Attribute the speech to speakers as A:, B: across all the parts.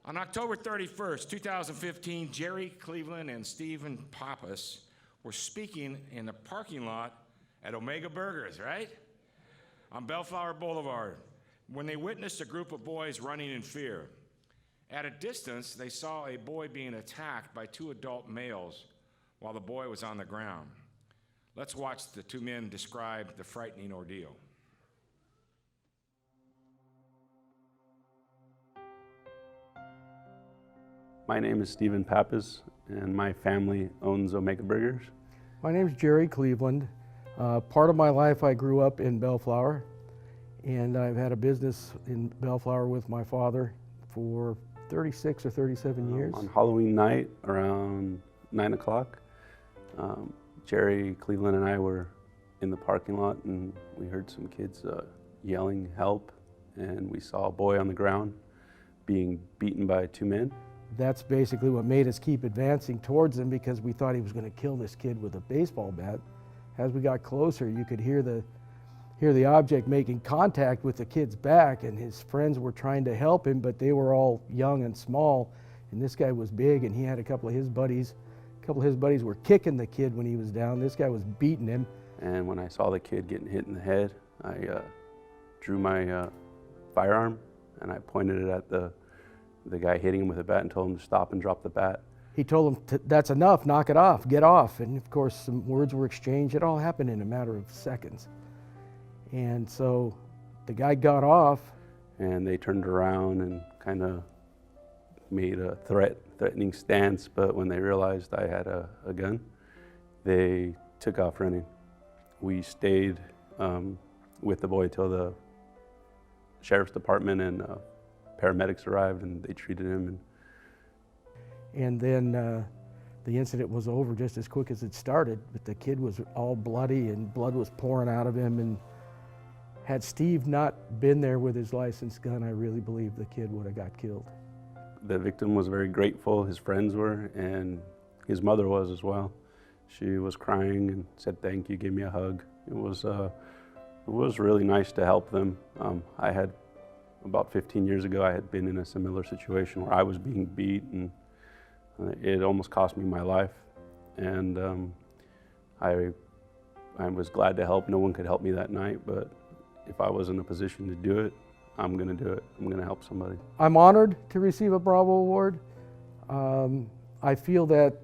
A: On October 31st, 2015, Jerry Cleveland and Stephen Pappas were speaking in the parking lot at Omega Burgers, right? On Bellflower Boulevard, when they witnessed a group of boys running in fear. At a distance, they saw a boy being attacked by two adult males while the boy was on the ground. Let's watch the two men describe the frightening ordeal.
B: My name is Stephen Pappas, and my family owns Omega Burgers.
C: My name is Jerry Cleveland. Part of my life I grew up in Bellflower, and I've had a business in Bellflower with my father for 36 or 37 years.
B: On Halloween night around 9 o'clock, Jerry Cleveland and I were in the parking lot, and we heard some kids yelling help, and we saw a boy on the ground being beaten by two men.
C: That's basically what made us keep advancing towards him, because we thought he was going to kill this kid with a baseball bat. As we got closer, you could hear the object making contact with the kid's back, and his friends were trying to help him, but they were all young and small, and this guy was big, and he had a couple of his buddies were kicking the kid when he was down. This guy was beating him.
B: And when I saw the kid getting hit in the head, I drew my firearm and I pointed it at the guy hitting him with a bat and told him to stop and drop the bat.
C: He told him, that's enough, knock it off, get off. And of course, some words were exchanged. It all happened in a matter of seconds. And so the guy got off.
B: And they turned around and kind of made a threatening stance, but when they realized I had a gun, they took off running. We stayed with the boy till the sheriff's department and paramedics arrived, and they treated him.
C: And then the incident was over just as quick as it started, but the kid was all bloody and blood was pouring out of him. And had Steve not been there with his licensed gun, I really believe the kid would have got killed.
B: The victim was very grateful, his friends were, and his mother was as well. She was crying and said thank you, gave me a hug. It was really nice to help them. I had, about 15 years ago, I had been in a similar situation where I was being beat, and it almost cost me my life. And I was glad to help. No one could help me that night, but if I was in a position to do it, I'm going to do it. I'm going to help somebody.
C: I'm honored to receive a Bravo Award. I feel that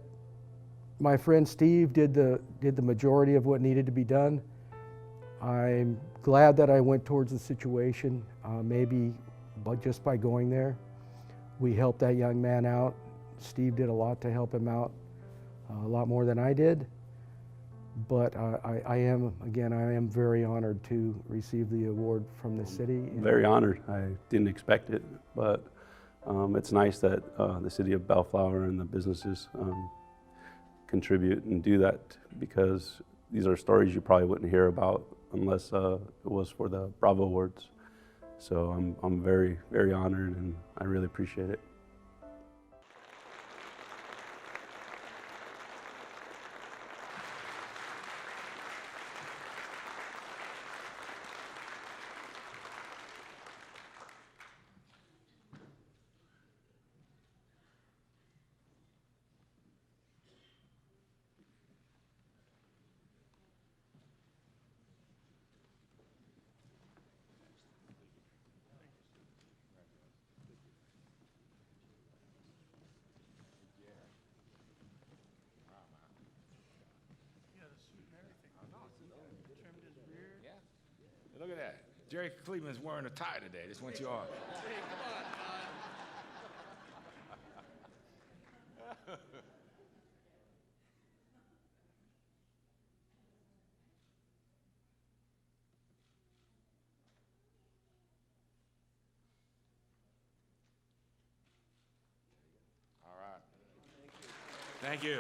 C: my friend Steve did the majority of what needed to be done. I'm glad that I went towards the situation, maybe just by going there. We helped that young man out. Steve did a lot to help him out, a lot more than I did. But I am very honored to receive the award from the city.
B: Very honored. I didn't expect it, but it's nice that the City of Bellflower and the businesses contribute and do that, because these are stories you probably wouldn't hear about unless it was for the Bravo Awards. So I'm very, very honored, and I really appreciate it.
A: Look at that. Jerry Cleveland's wearing a tie today. Just want you all. All right. Thank you.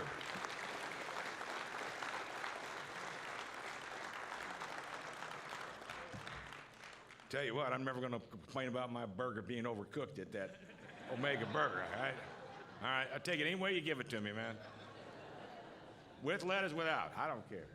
A: Tell you what, I'm never going to complain about my burger being overcooked at that Omega Burger, all right? All right, I'll take it any way you give it to me, man. With lettuce, without, I don't care.